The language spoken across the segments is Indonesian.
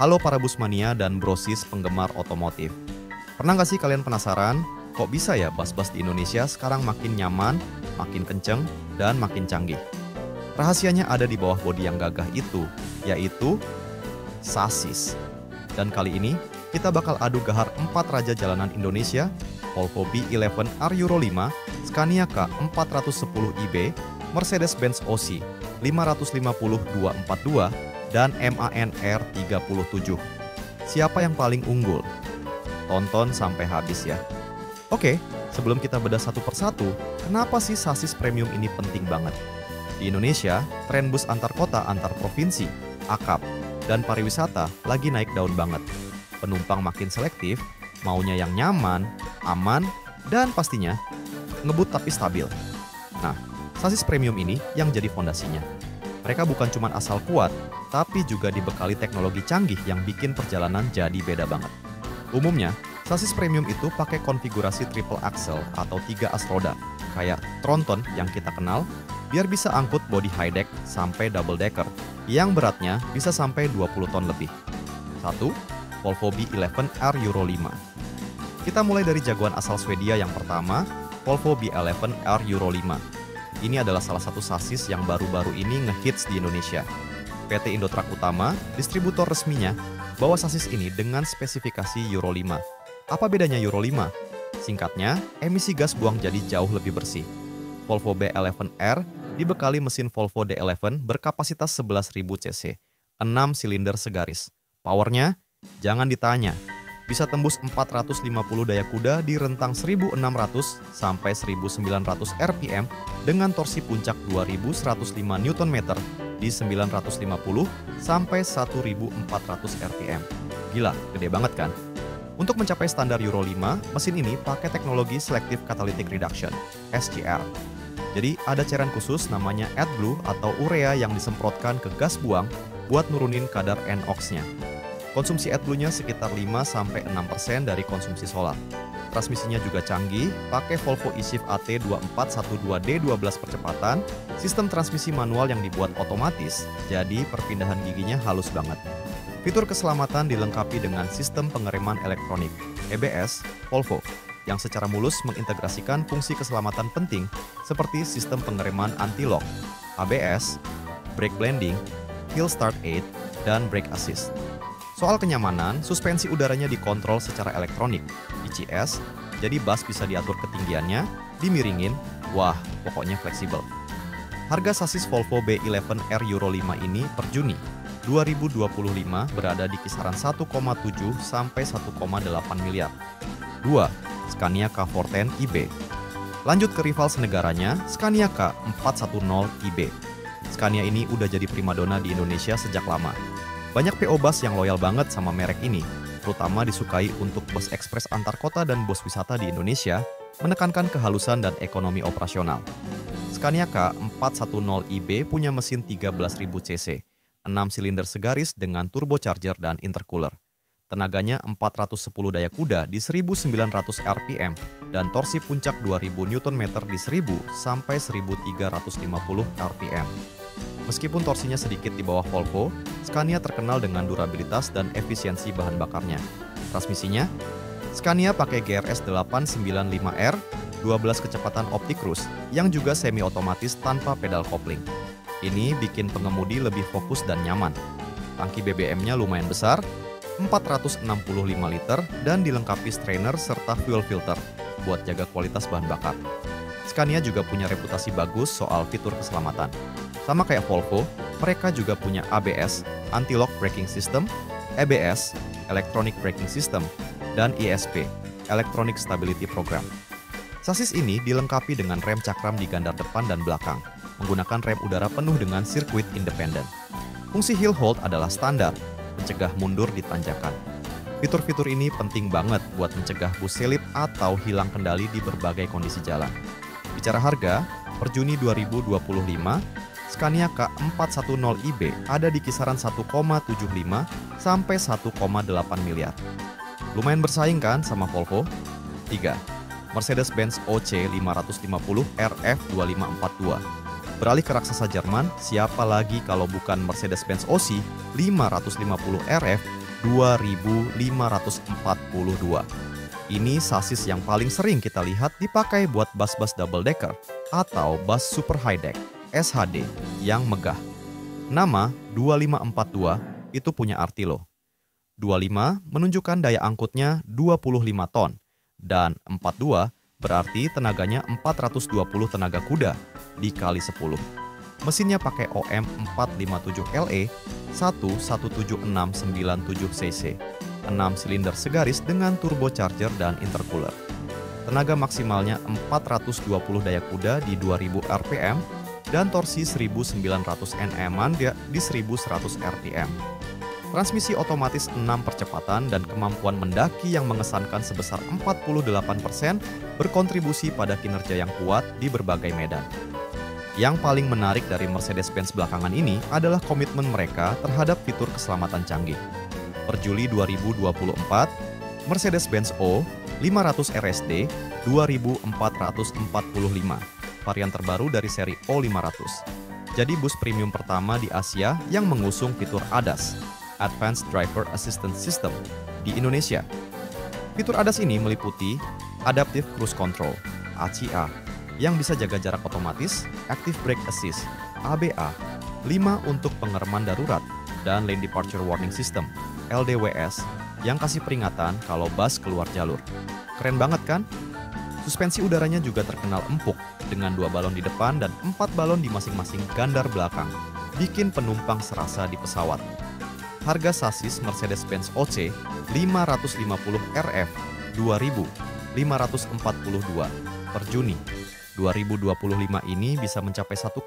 Halo para busmania dan brosis penggemar otomotif. Pernah nggak sih kalian penasaran, kok bisa ya bus-bus di Indonesia sekarang makin nyaman, makin kenceng, dan makin canggih? Rahasianya ada di bawah bodi yang gagah itu, yaitu sasis. Dan kali ini, kita bakal adu gahar 4 raja jalanan Indonesia, Volvo B11R Euro 5, Scania K410iB, Mercedes-Benz OC 550-242, dan MAN R37. Siapa yang paling unggul? Tonton sampai habis ya. Oke, sebelum kita bedah satu persatu, kenapa sih sasis premium ini penting banget? Di Indonesia, tren bus antar kota antar provinsi, akap, dan pariwisata lagi naik daun banget. Penumpang makin selektif, maunya yang nyaman, aman, dan pastinya ngebut tapi stabil. Nah, sasis premium ini yang jadi fondasinya. Mereka bukan cuma asal kuat, tapi juga dibekali teknologi canggih yang bikin perjalanan jadi beda banget. Umumnya, sasis premium itu pakai konfigurasi triple axle atau 3 as roda, kayak Tronton yang kita kenal, biar bisa angkut bodi high deck sampai double decker, yang beratnya bisa sampai 20 ton lebih. 1. Volvo B11R Euro 5. Kita mulai dari jagoan asal Swedia yang pertama, Volvo B11R Euro 5. Ini adalah salah satu sasis yang baru-baru ini ngehits di Indonesia. PT Indotrak Utama, distributor resminya, bawa sasis ini dengan spesifikasi Euro 5. Apa bedanya Euro 5? Singkatnya, emisi gas buang jadi jauh lebih bersih. Volvo B11R dibekali mesin Volvo D11 berkapasitas 11.000 cc, 6 silinder segaris. Powernya, jangan ditanya, bisa tembus 450 daya kuda di rentang 1.600 sampai 1.900 rpm dengan torsi puncak 2.105 Nm di 950 sampai 1.400 rpm. Gila, gede banget kan? Untuk mencapai standar Euro 5, mesin ini pakai teknologi Selective Catalytic Reduction, SCR. Jadi ada cairan khusus namanya AdBlue atau urea yang disemprotkan ke gas buang buat nurunin kadar NOx-nya. Konsumsi AdBlue-nya sekitar 5-6% dari konsumsi solar. Transmisinya juga canggih, pakai Volvo eShift AT2412D 12 percepatan, sistem transmisi manual yang dibuat otomatis, jadi perpindahan giginya halus banget. Fitur keselamatan dilengkapi dengan sistem pengereman elektronik, EBS, Volvo, yang secara mulus mengintegrasikan fungsi keselamatan penting seperti sistem pengereman anti-lock, ABS, brake blending, hill start aid, dan brake assist. Soal kenyamanan, suspensi udaranya dikontrol secara elektronik, ICS, jadi bus bisa diatur ketinggiannya, dimiringin, wah, pokoknya fleksibel. Harga sasis Volvo B11R Euro 5 ini per Juni 2025 berada di kisaran 1,7 sampai 1,8 miliar. 2. Scania K410iB. Lanjut ke rival senegaranya, Scania K410iB. Scania ini udah jadi primadona di Indonesia sejak lama. Banyak PO Bus yang loyal banget sama merek ini, terutama disukai untuk bus ekspres antar kota dan bus wisata di Indonesia, menekankan kehalusan dan ekonomi operasional. Scania K410iB punya mesin 13.000 cc, 6 silinder segaris dengan turbocharger dan intercooler. Tenaganya 410 daya kuda di 1.900 rpm dan torsi puncak 2.000 Nm di 1.000 sampai 1.350 rpm. Meskipun torsinya sedikit di bawah Volvo, Scania terkenal dengan durabilitas dan efisiensi bahan bakarnya. Transmisinya, Scania pakai GRS 895R, 12 kecepatan opti cruise, yang juga semi-otomatis tanpa pedal kopling. Ini bikin pengemudi lebih fokus dan nyaman. Tangki BBM-nya lumayan besar, 465 liter, dan dilengkapi strainer serta fuel filter buat jaga kualitas bahan bakar. Scania juga punya reputasi bagus soal fitur keselamatan. Sama kayak Volvo, mereka juga punya ABS, Anti-Lock Braking System, EBS, Electronic Braking System, dan ESP, Electronic Stability Program. Sasis ini dilengkapi dengan rem cakram di gandar depan dan belakang, menggunakan rem udara penuh dengan sirkuit independen. Fungsi hill hold adalah standar, mencegah mundur di tanjakan. Fitur-fitur ini penting banget buat mencegah bus selip atau hilang kendali di berbagai kondisi jalan. Bicara harga, per Juni 2025, Scania K410iB ada di kisaran 1,75 sampai 1,8 miliar. Lumayan bersaing kan sama Volvo? 3. Mercedes-Benz OC 550 RF 2542. Beralih ke raksasa Jerman, siapa lagi kalau bukan Mercedes-Benz OC 550 RF 2542. Ini sasis yang paling sering kita lihat dipakai buat bus-bus double decker atau bus super high deck (SHD) yang megah. Nama 2542 itu punya arti loh. 25 menunjukkan daya angkutnya 25 ton dan 42 berarti tenaganya 420 tenaga kuda dikali 10. Mesinnya pakai OM 457LE 1179697 cc. 6 silinder segaris dengan turbocharger dan intercooler. Tenaga maksimalnya 420 daya kuda di 2000 rpm dan torsi 1900 Nm di 1100 rpm. Transmisi otomatis 6 percepatan dan kemampuan mendaki yang mengesankan sebesar 48% berkontribusi pada kinerja yang kuat di berbagai medan. Yang paling menarik dari Mercedes-Benz belakangan ini adalah komitmen mereka terhadap fitur keselamatan canggih. Per Juli 2024, Mercedes-Benz O 500 RSD 2445, varian terbaru dari seri O500. Jadi bus premium pertama di Asia yang mengusung fitur ADAS, Advanced Driver Assistance System, di Indonesia. Fitur ADAS ini meliputi Adaptive Cruise Control, ACA, yang bisa jaga jarak otomatis, Active Brake Assist, ABA, 5 untuk pengereman darurat, dan Lane Departure Warning System, LDWS, yang kasih peringatan kalau bus keluar jalur. Keren banget kan? Suspensi udaranya juga terkenal empuk, dengan 2 balon di depan dan 4 balon di masing-masing gandar belakang, bikin penumpang serasa di pesawat. Harga sasis Mercedes-Benz OC 550 RF 2.542 per Juni 2025 ini bisa mencapai 1,9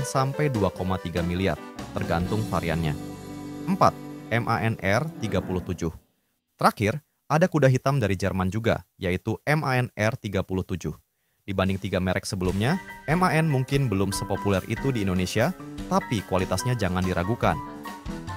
sampai 2,3 miliar, tergantung variannya. 4. MAN-R 37. Terakhir, ada kuda hitam dari Jerman juga, yaitu MAN-R 37. Dibanding 3 merek sebelumnya, MAN mungkin belum sepopuler itu di Indonesia, tapi kualitasnya jangan diragukan.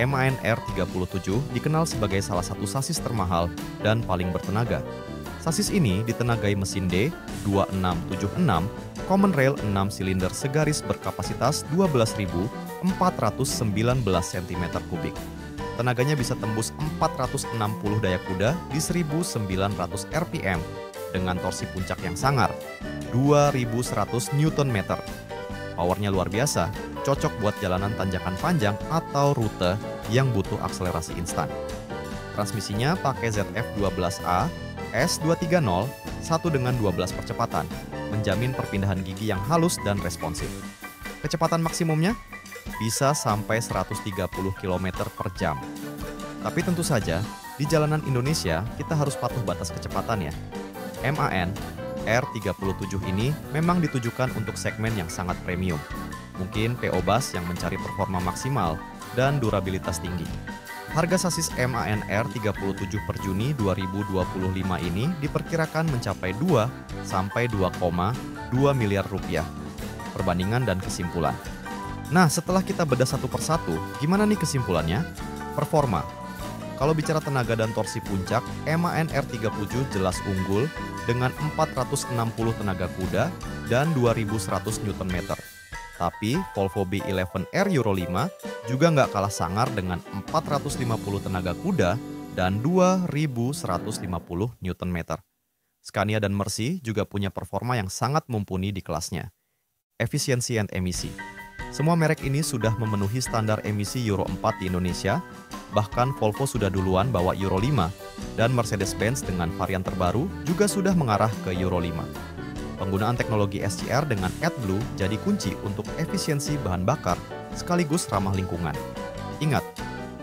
MAN-R 37 dikenal sebagai salah satu sasis termahal dan paling bertenaga. Sasis ini ditenagai mesin D 2676 Common Rail 6 silinder segaris berkapasitas 12.419 cm3. Tenaganya bisa tembus 460 daya kuda di 1900 rpm dengan torsi puncak yang sangar, 2100 Nm. Powernya luar biasa, cocok buat jalanan tanjakan panjang atau rute yang butuh akselerasi instan. Transmisinya pakai ZF12A S230 1 dengan 12 percepatan, menjamin perpindahan gigi yang halus dan responsif. Kecepatan maksimumnya bisa sampai 130 km per jam. Tapi tentu saja, di jalanan Indonesia kita harus patuh batas kecepatan ya. MAN R37 ini memang ditujukan untuk segmen yang sangat premium. Mungkin PO Bus yang mencari performa maksimal dan durabilitas tinggi. Harga sasis MAN R37 per Juni 2025 ini diperkirakan mencapai 2 sampai 2,2 miliar rupiah. Perbandingan dan kesimpulan. Nah, setelah kita bedah satu persatu, gimana nih kesimpulannya? Performa. Kalau bicara tenaga dan torsi puncak, MAN R37 jelas unggul dengan 460 tenaga kuda dan 2100 Nm. Tapi Volvo B11R Euro 5 juga nggak kalah sangar dengan 450 tenaga kuda dan 2150 Nm. Scania dan Mercy juga punya performa yang sangat mumpuni di kelasnya. Efisiensi dan emisi. Semua merek ini sudah memenuhi standar emisi Euro 4 di Indonesia, bahkan Volvo sudah duluan bawa Euro 5, dan Mercedes-Benz dengan varian terbaru juga sudah mengarah ke Euro 5. Penggunaan teknologi SCR dengan AdBlue jadi kunci untuk efisiensi bahan bakar sekaligus ramah lingkungan. Ingat,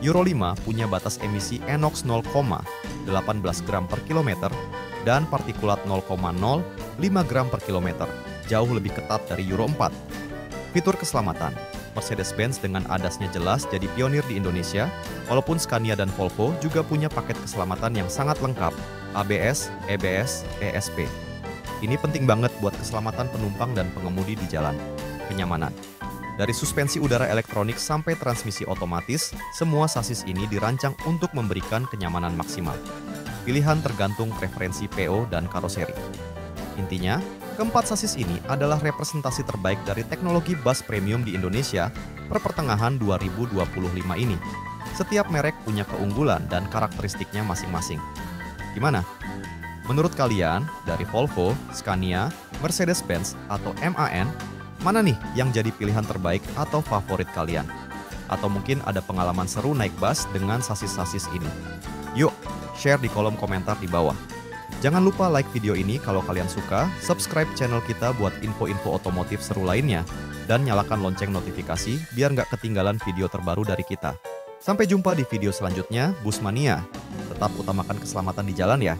Euro 5 punya batas emisi NOx 0,18 gram per kilometer dan partikulat 0,05 gram per kilometer, jauh lebih ketat dari Euro 4. Fitur keselamatan. Mercedes-Benz dengan ADAS-nya jelas jadi pionir di Indonesia, walaupun Scania dan Volvo juga punya paket keselamatan yang sangat lengkap, ABS, EBS, ESP. Ini penting banget buat keselamatan penumpang dan pengemudi di jalan. Kenyamanan. Dari suspensi udara elektronik sampai transmisi otomatis, semua sasis ini dirancang untuk memberikan kenyamanan maksimal. Pilihan tergantung preferensi PO dan karoseri. Intinya, keempat sasis ini adalah representasi terbaik dari teknologi bus premium di Indonesia per pertengahan 2025 ini. Setiap merek punya keunggulan dan karakteristiknya masing-masing. Gimana? Menurut kalian, dari Volvo, Scania, Mercedes-Benz, atau MAN, mana nih yang jadi pilihan terbaik atau favorit kalian? Atau mungkin ada pengalaman seru naik bus dengan sasis-sasis ini? Yuk, share di kolom komentar di bawah. Jangan lupa like video ini kalau kalian suka, subscribe channel kita buat info-info otomotif seru lainnya, dan nyalakan lonceng notifikasi biar nggak ketinggalan video terbaru dari kita. Sampai jumpa di video selanjutnya, Busmania. Tetap utamakan keselamatan di jalan ya.